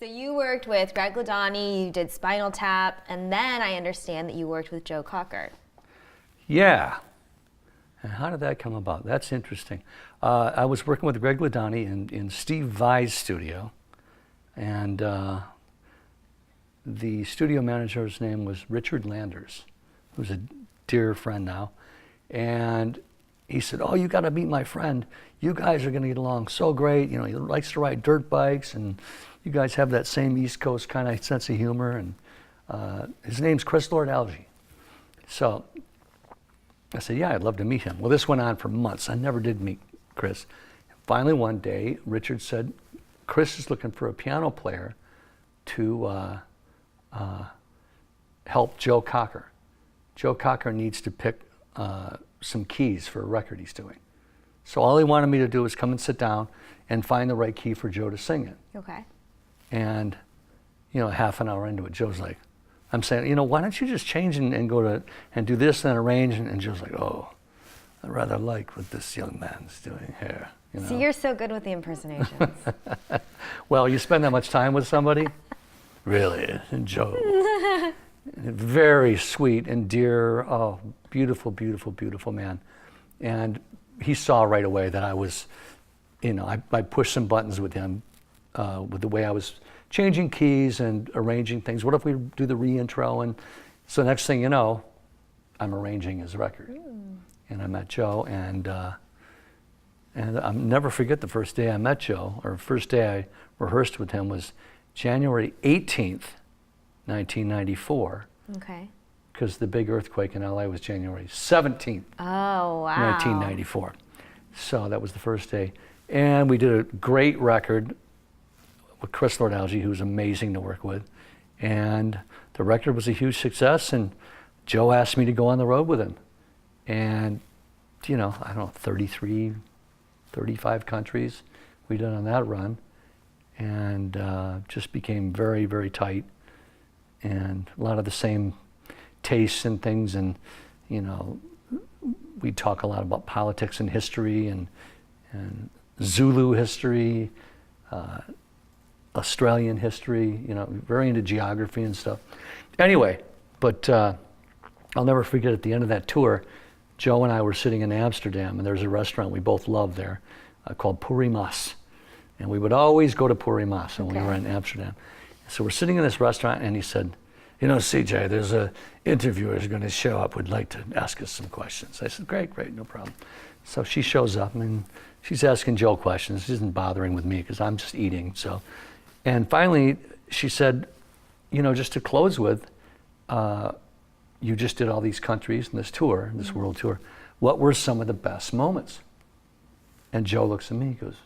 So you worked with Greg Ladani, you did Spinal Tap, and then I understand that you worked with Joe Cocker. Yeah. And how did that come about? That's interesting. I was working with Greg Ladani in Steve Vai's studio, and the studio manager's name was Richard Landers, who's a dear friend now. And he said, "Oh, you got to meet my friend. You guys are going to get along so great. You know, he likes to ride dirt bikes, and you guys have that same East Coast kind of sense of humor." And his name's Chris Lord-Alge. So I said, "Yeah, I'd love to meet him." Well, this went on for months. I never did meet Chris. Finally, one day, Richard said, "Chris is looking for a piano player to help Joe Cocker. Joe Cocker needs to pick some keys for a record he's doing." So all he wanted me to do was come and sit down and find the right key for Joe to sing in. Okay. And, you know, half an hour into it, Joe's like, I'm saying, "You know, why don't you just change and go to and do this and arrange?" And Joe's like, "Oh, I rather like what this young man's doing here." You know? So you're so good with the impersonations. Well, you spend that much time with somebody, really, and Joe. Very sweet and dear, oh, beautiful, beautiful, beautiful man. And he saw right away that I was, you know, I pushed some buttons with him, with the way I was changing keys and arranging things. What if we do the re-intro? And so next thing you know, I'm arranging his record. And I met Joe, and I'll never forget the first day I met Joe, or first day I rehearsed with him was January 18th, 1994. Okay. Because the big earthquake in LA was January 17th, Oh, wow. 1994. So that was the first day. And we did a great record with Chris Lord-Alge, who was amazing to work with. And the record was a huge success, and Joe asked me to go on the road with him. And, you know, I don't know, 33, 35 countries we did on that run. And just became very, very tight. And a lot of the same tastes and things, and, you know, we talk a lot about politics and history and Zulu history, Australian history, you know, very into geography and stuff. Anyway, but I'll never forget at the end of that tour, Joe and I were sitting in Amsterdam, and there's a restaurant we both love there called Purimas. And we would always go to Purimas when we were in Amsterdam. So we're sitting in this restaurant, and he said, "You know, CJ, there's a interviewer who's going to show up, would like to ask us some questions." I said, great, no problem. So she shows up, and she's asking Joe questions. She isn't bothering with me because I'm just eating. So, and finally she said, "You know, just to close with, you just did all these countries in this tour, this world tour. What were some of the best moments?" And Joe looks at me, and goes,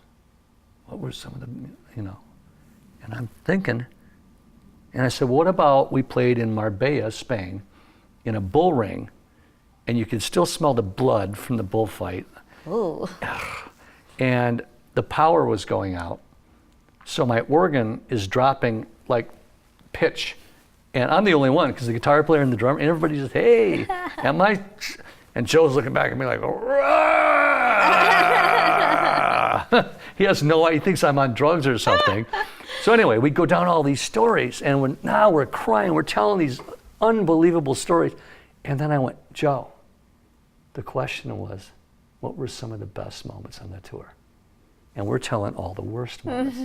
"What were some of the, you know?" And I'm thinking, and I said, "What about we played in Marbella, Spain, in a bull ring, and you could still smell the blood from the bullfight." Ooh. And the power was going out, so my organ is dropping like pitch, and I'm the only one because the guitar player and the drummer and everybody just, "Hey," and Joe's looking back at me like, he has no idea, he thinks I'm on drugs or something. So anyway, we go down all these stories, and now we're crying, we're telling these unbelievable stories. And then I went, "Joe, the question was, what were some of the best moments on the tour?" And we're telling all the worst moments.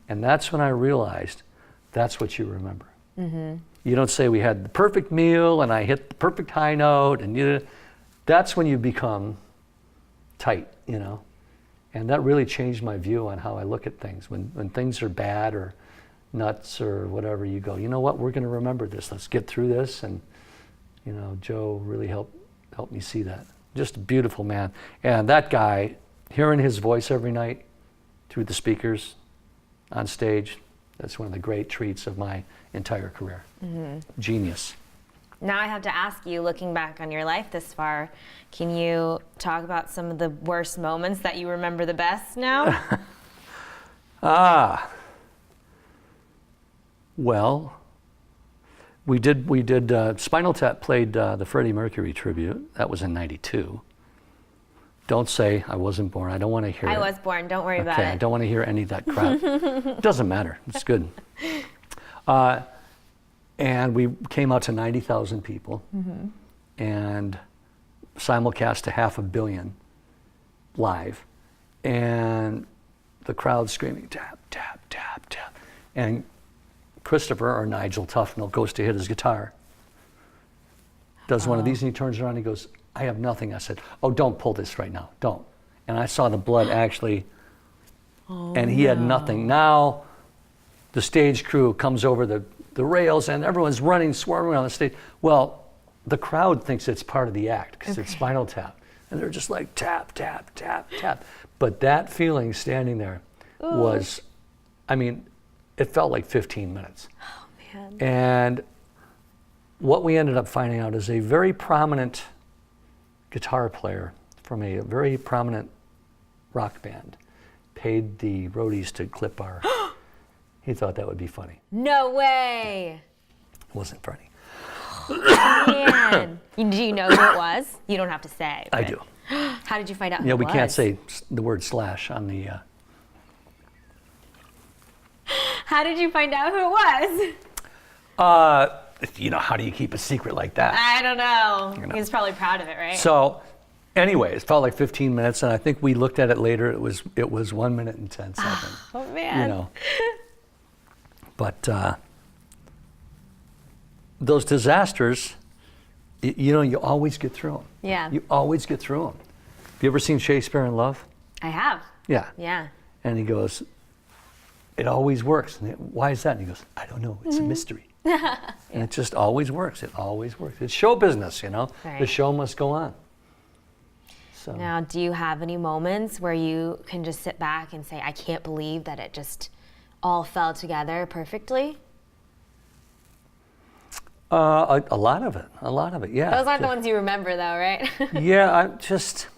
And that's when I realized that's what you remember. Mm-hmm. You don't say we had the perfect meal and I hit the perfect high note, and that's when you become tight, you know. And that really changed my view on how I look at things. When things are bad or nuts or whatever, you go, "You know what, we're going to remember this. Let's get through this." And, you know, Joe really helped me see that. Just a beautiful man. And that guy, hearing his voice every night through the speakers on stage, that's one of the great treats of my entire career. Mm-hmm. Genius. Now I have to ask you, looking back on your life this far, can you talk about some of the worst moments that you remember the best now? Well, we did Spinal Tap played the Freddie Mercury tribute. That was in '92. Don't say I wasn't born. I don't want to hear it. I was born. Don't worry about Okay, I it. don't want to hear any of that crap. Doesn't matter. It's good. And we came out to 90,000 people and simulcast to 500 million live. And the crowd screaming, tap, tap, tap, tap. And Christopher, or Nigel Tufnell, goes to hit his guitar. Does one of these and he turns around and he goes, I have nothing. I said, oh, don't pull this right now. Don't. And I saw the blood actually, and he had nothing. Now the stage crew comes over the rails and everyone's running, swarming around the stage. Well, the crowd thinks it's part of the act because it's Spinal Tap. And they're just like tap, tap, tap, tap. But that feeling standing there was, I mean, it felt like 15 minutes. Oh, man. And what we ended up finding out is a very prominent guitar player from a very prominent rock band paid the roadies to clip our. He thought that would be funny. No way. It wasn't funny. Man. Do you know who it was? You don't have to say. I but do. How did you find out who Yeah, it we was? can't say the word slash on the. How did you find out who it was? You know, how do you keep a secret like that? I don't know. You know. He's probably proud of it, right? So, anyway, it felt like 15 minutes, and I think we looked at it later. It was 1 minute and 10 seconds. Oh, man. You know. But those disasters, you know, you always get through them. Yeah. You always get through them. Have you ever seen Shakespeare in Love? I have. Yeah. Yeah. And he goes, it always works. And why is that? And he goes, I don't know. It's a mystery. And it just always works. It always works. It's show business, you know. Right. The show must go on. So. Now, do you have any moments where you can just sit back and say, I can't believe that it just all fell together perfectly? A lot of it, yeah. Those aren't the ones you remember, though, right? Yeah, I just,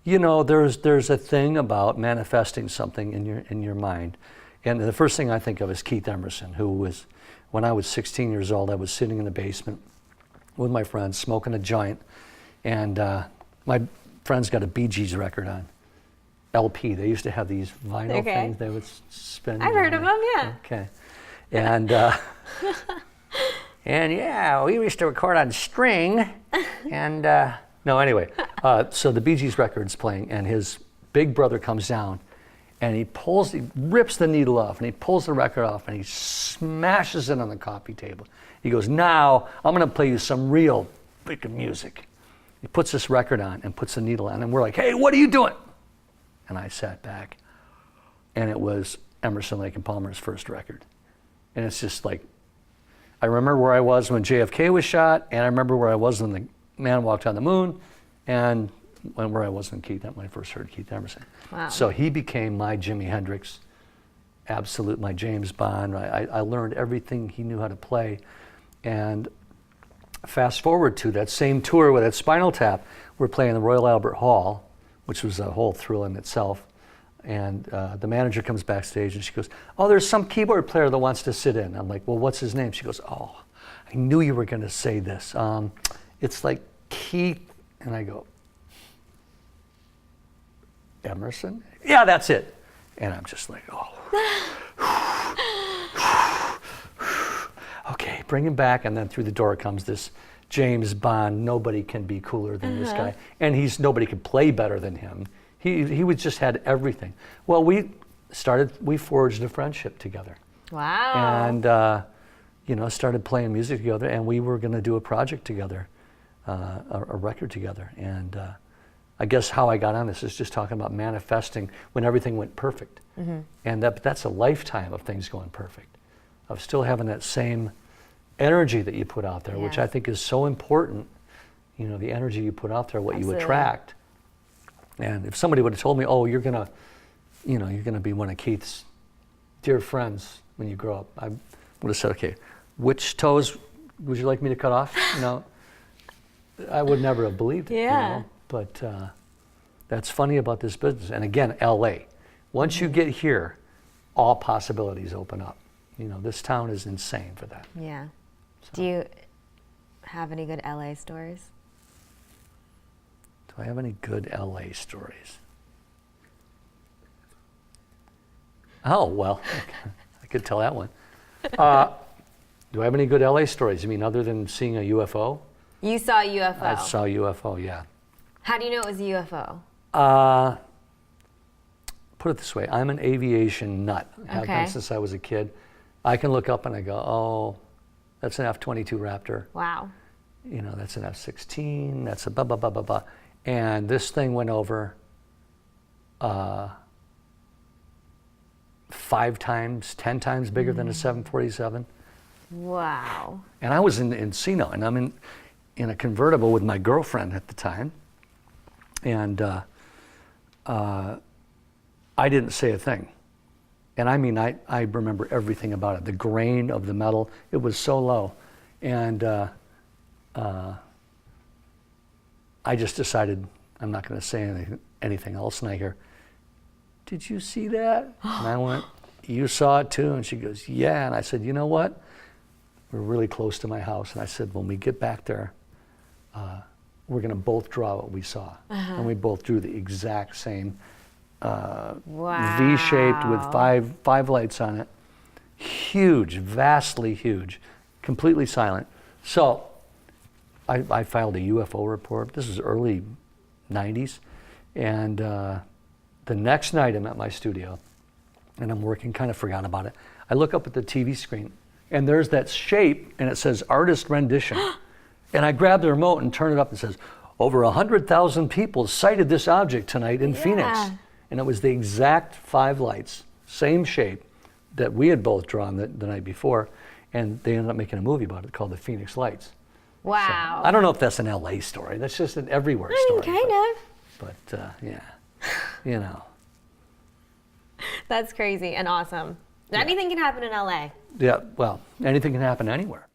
you know, there's a thing about manifesting something in your mind, and the first thing I think of is Keith Emerson, who was, when I was 16 years old, I was sitting in the basement with my friends smoking a joint, and my friends got a Bee Gees record on LP. They used to have these vinyl things they would spin. I've heard of them, yeah. Okay, and. And yeah, we used to record on string, and no, anyway. So the Bee Gees record's playing, and his big brother comes down, and he rips the needle off, and he pulls the record off, and he smashes it on the coffee table. He goes, now I'm gonna play you some real big music. He puts this record on and puts the needle on, and we're like, hey, what are you doing? And I sat back, and it was Emerson, Lake and Palmer's first record. And it's just like, I remember where I was when JFK was shot, and I remember where I was when the man walked on the moon, and where I was when I first heard Keith Emerson. Wow. So he became my Jimi Hendrix, my James Bond. I learned everything he knew how to play. And fast forward to that same tour with that Spinal Tap, we're playing the Royal Albert Hall, which was a whole thrill in itself. And the manager comes backstage and she goes, oh, there's some keyboard player that wants to sit in. I'm like, well, what's his name? She goes, oh, I knew you were going to say this. It's like Keith. And I go, Emerson? Yeah, that's it. And I'm just like, oh. Okay, bring him back. And then through the door comes this James Bond. Nobody can be cooler than this guy. And nobody could play better than him. He was just had everything. Well, we forged a friendship together. Wow. And, you know, started playing music together, and we were going to do a project together, a record together. And I guess how I got on this is just talking about manifesting when everything went perfect. Mm-hmm. And that's a lifetime of things going perfect, of still having that same energy that you put out there, which I think is so important. You know, the energy you put out there, what you attract. And if somebody would have told me, oh, you're gonna be one of Keith's dear friends when you grow up, I would have said, okay, which toes would you like me to cut off? You know, I would never have believed it. Yeah. You know? But that's funny about this business. And again, LA. Once you get here, all possibilities open up. You know, this town is insane for that. Yeah. So. Do you have any good LA stories? Do I have any good LA stories? Oh, well, I could tell that one. Do I have any good LA stories? You mean other than seeing a UFO? You saw a UFO. I saw a UFO, yeah. How do you know it was a UFO? Put it this way, I'm an aviation nut. Have Okay. been since I was a kid. I can look up and I go, oh, that's an F-22 Raptor. Wow. You know, that's an F-16, that's a blah, blah, blah, blah, blah. And this thing went over 5 times, 10 times bigger than a 747. Wow. And I was in Encino, and I'm in a convertible with my girlfriend at the time. And I didn't say a thing. And I mean, I remember everything about it. The grain of the metal, it was so low. And I just decided I'm not going to say anything else. And I hear, did you see that? And I went, you saw it too? And she goes, yeah. And I said, you know what? We're really close to my house. And I said, when we get back there, we're going to both draw what we saw. And we both drew the exact same Wow. V-shaped with five lights on it. Huge, vastly huge, completely silent. So I filed a UFO report. This is early 90s. And the next night I'm at my studio and I'm working, kind of forgot about it. I look up at the TV screen and there's that shape and it says artist rendition. And I grab the remote and turn it up and it says, over 100,000 people sighted this object tonight in Phoenix. And it was the exact 5 lights, same shape that we had both drawn the night before. And they ended up making a movie about it called The Phoenix Lights. Wow. So, I don't know if that's an LA story. That's just an everywhere story. Kind of. But yeah, you know. That's crazy and awesome. Anything can happen in LA. Yeah, well, anything can happen anywhere.